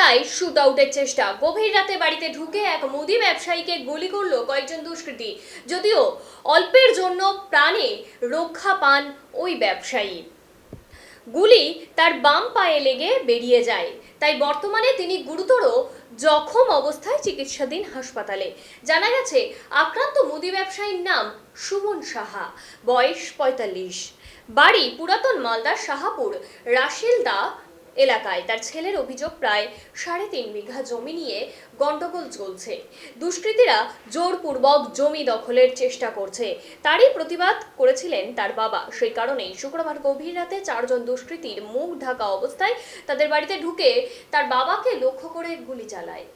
এলাকায় শুট আউটের চেষ্টা। গভীর রাতে বাড়িতে ঢুকে এক মুদি ব্যবসায়ীকে গুলি করলো কয়েকজন দুষ্কৃতী। যদিও অল্পের জন্য প্রাণে রক্ষা পান ওই ব্যবসায়ী। গুলি তার বাম পায়ে লেগে বেরিয়ে যায়, তাই বর্তমানে তিনি গুরুতর জখম অবস্থায় চিকিৎসাধীন হাসপাতালে। জানা গেছে আক্রান্ত মুদি ব্যবসায়ীর নাম সুমন সাহা, বয়স ৪৫, বাড়ি পুরাতন মালদার শাহাপুর রাশিলদা এলাকায়। তার ছেলের অভিযোগ প্রায় ৩.৫ বিঘা জমি নিয়ে গন্ডগোল চলছে। দুষ্কৃতীরা জোরপূর্বক জমি দখলের চেষ্টা করছে, তারই প্রতিবাদ করেছিলেন তার বাবা। সেই কারণেই শুক্রবার গভীর রাতে ৪ জন দুষ্কৃতীর মুখ ঢাকা অবস্থায় তাদের বাড়িতে ঢুকে তার বাবাকে লক্ষ্য করে গুলি চালায়।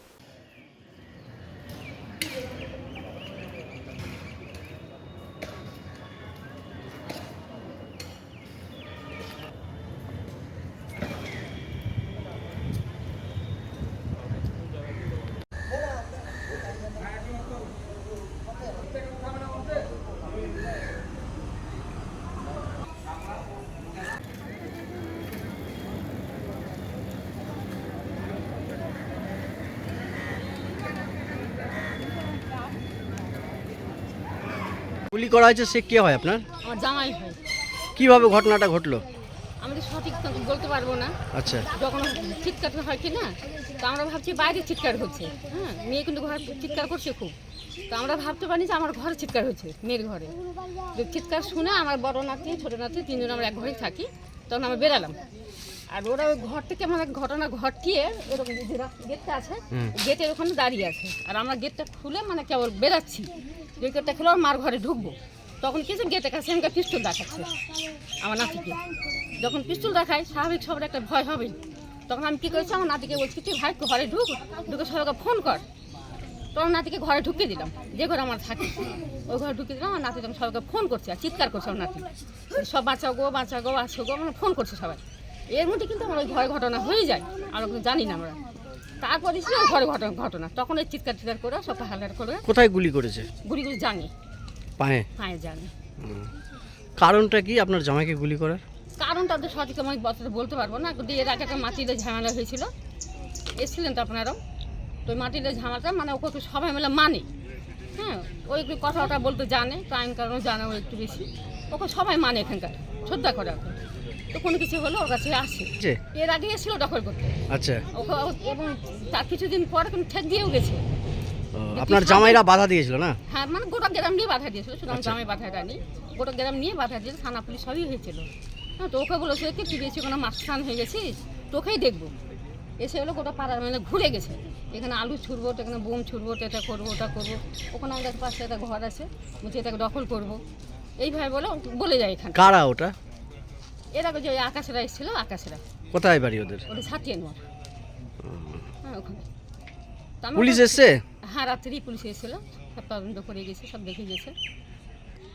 গুলি করা হয়েছে, সে কে হয় আপনার? আমার জামাই হয়। কিভাবে ঘটনাটা ঘটলো? আমি তো সঠিক বলতে পারবো না। আচ্ছা, যখন চিৎকার হয় কি না, তো আমরা ভাবছি বাইরে চিৎকার হচ্ছে। হ্যাঁ, মেয়ে কিন্তু ঘরে চিৎকার করছে খুব। তো আমরা ভাবতে পারি যে আমার ঘরে চিৎকার হচ্ছে, মেয়ের ঘরে। তো চিৎকার শুনে আমার বড় নাতি ছোটো নাতি তিনজন আমরা এক ঘরেই থাকি, তখন আমরা বেরালাম। আর ওরা ওই ঘর থেকে মানে ঘটনা ঘটিয়ে এরকম গেটটা আছে, গেটের ওখানে দাঁড়িয়ে আছে। আর আমরা গেটটা খুলে মানে কেবল বেরাচ্ছি, যে গেটটা খুলে আমার মার ঘরে ঢুকবো। তখন কিছু গেটের কাছে আমাকে পিস্তল দেখাচ্ছে আমার নাতিকে। যখন পিস্তল দেখায় স্বাভাবিক সবার একটা ভয় হবে। তখন আমি কী করেছি, আমার নাতিকে বলছি তুই ভাই ঘরে ঢুকে সবাইকে ফোন কর। তখন নাতিকে ঘরে ঢুকিয়ে দিলাম, যে ঘরে আমার থাকে ওই ঘরে ঢুকিয়ে দিলাম। আমার নাতি তখন সবাইকে ফোন করছে আর চিৎকার করছে আমার নাতি, সব বাঁচাও গো আসো গো, মানে ফোন করছে সবাই। এর মধ্যে কিন্তু আমার ওই ঘরে ঘটনা হয়ে যায়, আর ওগুলো জানি না আমরা। তারপরে ছিল ঘরে ঘটনা, তখন ওই চিৎকার করে সব হালার করে। কোথায় গুলি করেছে? গুলিগুলি জানি পায়ে। পায়ে জানি। কারণটা কি আপনার জামাইকে গুলি করার? কারণ তাদের সঠিক আমি বলতে পারবো না, কিন্তু এর আগে একটা মাটিতে ঝামেলা হয়েছিল, এসেছিলেন তো আপনারাও। তো ওই মাটিতে ঝামেলাটা মানে ওকে একটু সবাই মিলে মানে, হ্যাঁ, ওই একটু কথাটা বলতে জানে, তো আইন কারণে জানে ও একটু বেশি, ওকে সবাই মানে এখানকার, শ্রদ্ধা করে ওকে। তো কোনো কিছু হলো ওর কাছে আসে, এর আগে এসেছিল দখল করতে। আচ্ছা, ওকে এবং তার কিছুদিন পর কিন্তু ঠেক দিয়েও গেছে। আপনার জামাইরা বাধা দিয়েছিল না? হ্যাঁ, মানে গোটা গ্রাম নিয়ে বাধা দিয়েছিল, শুধু আমার জামাই বাধা দেয়নি, গোটা গ্রাম নিয়ে বাধা দিয়েছে, থানা পুলিশ সবই হয়েছিল। হ্যাঁ, তো ওকে বলেছিল কি তুই বেশি কোনো মাস্টান হয়ে গেছিস, তোকেই দেখবো। এসে হলো গোটা পাড়ার মানে ঘুরে গেছে, এখানে আলু ছুড়বো, এখানে বোম ছুড়বো, এটা করবো ওটা করবো। ওখানে আমাদের পাশে একটা ঘর আছে, বলছি এটাকে দখল করবো, এইভাবে বলে যায়। এখানে কারা ওটা? এর আগে যে আকাশেরা এসেছিল, আকাশেরা। কোথায় বাড়ি ওদের? ওটা ছাটিয়ে নোয়ার। হ্যাঁ, ওখানে পুলিশ এসছে? হ্যাঁ, রাত্রেই পুলিশ এসেছিল, সব তদন্ত করে গেছে, সব দেখে গেছে।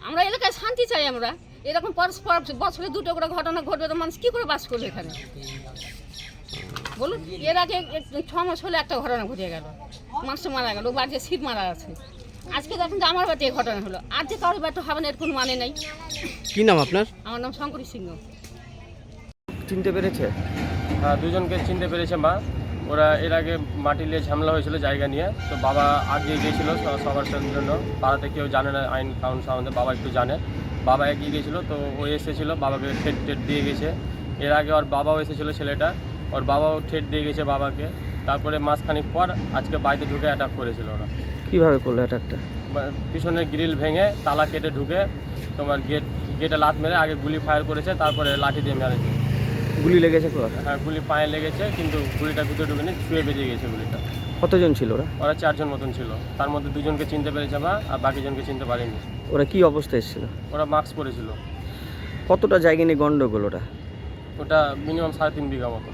আমরা এলাকায় শান্তি চাই। আমরা এরকম পরস্পর বছরে দুটো করে ঘটনা ঘটবে, তো মানুষ কী করে বাস করবে এখানে বলুন? এর আগে 6 মাস হলে একটা ঘটনা ঘটে গেল, মানুষ মারা গেল, বাড়িতে ছিপ মারা আছে। আজকে দেখুন যে আমার বাড়িতে ঘটনা হলো, আজ যে কারোর বাড়িতে হবে না এর কোনো মানে নেই। কি নাম আপনার? আমার নাম শঙ্করী সিংহ। চিনতে পেরেছে? হ্যাঁ, দুজনকে চিনতে পেরেছে মা। ওরা এর আগে মাটি নিয়ে ঝামেলা হয়েছিল জায়গা নিয়ে, তো বাবা আগিয়ে গিয়েছিল সবার জন্য। পাড়াতে কেউ জানে না আইন কানুন সম্বন্ধে, বাবা একটু জানে। বাবা এগিয়ে গিয়েছিলো, তো ও এসেছিলো, বাবাকে ঠেট দিয়ে গেছে। এর আগে ওর বাবাও এসেছিলো, ছেলেটা ওর বাবাও ঠেট দিয়ে গেছে বাবাকে। তারপরে মাসখানিক পর আজকে বাড়িতে ঢুকে অ্যাটাক করেছিল ওরা। কিভাবে করলো অ্যাটাকটা? পিছনের গ্রিল ভেঙে তালা কেটে ঢুকে তোমার গেটে লাত মেরে আগে গুলি ফায়ার করেছে, তারপরে লাঠি দিয়ে মেরেছে। গুলি লেগেছে? হ্যাঁ, গুলি পায়ে লেগেছে, কিন্তু গুলিটা ভিতরে ঢুকেনি, ছুঁয়ে বেরিয়ে গেছে গুলিটা। কতজন ছিল ওরা? ওরা 4 জন মতন ছিল, তার মধ্যে 2 জনকে চিনতে পেরেছে মা, আর বাকি জনকে চিনতে পারেনি। ওরা কি অবস্থায় এসেছিল? ওরা মাস্ক পরেছিল। কতটা জায়গা নিয়ে গন্ডগোল ওটা? ওটা মিনিমাম 3.5 বিঘা মতো।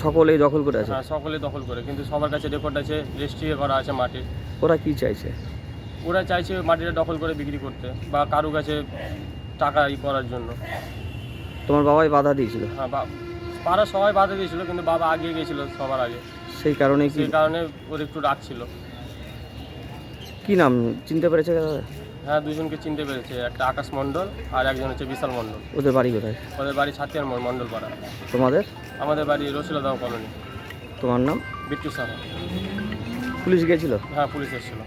সকলেই দখল করে আছে? হ্যাঁ, সকলে দখল করে, কিন্তু সবার কাছে রেকর্ড আছে, রেজিস্ট্রি করা আছে মাটির। ওরা কি চাইছে? ওরা চাইছে মাটিটা দখল করে বিক্রি করতে বা কারো কাছে টাকা করার জন্য। তোমার বাবাই বাধা দিয়েছিল? হ্যাঁ, পাড়া সবাই বাধা দিয়েছিল, কিন্তু বাবা আগিয়ে গিয়েছিল সবার আগে, সেই কারণে ওর একটু রাগ ছিল। কি নাম চিনতে পেরেছে? হ্যাঁ, 2 জনকে চিনতে পেরেছে, একটা আকাশ মণ্ডল আর একজন হচ্ছে বিশাল মণ্ডল। ওদের বাড়ি কোথায়? ওদের বাড়ি ছাতিয়ার মণ্ডল পাড়া। তোমাদের? আমাদের বাড়ি রসিলাদাও কলোনি। তো তোমার নাম? বিট্টু স্যার। পুলিশ গেছিল? হ্যাঁ, পুলিশ এসেছিল।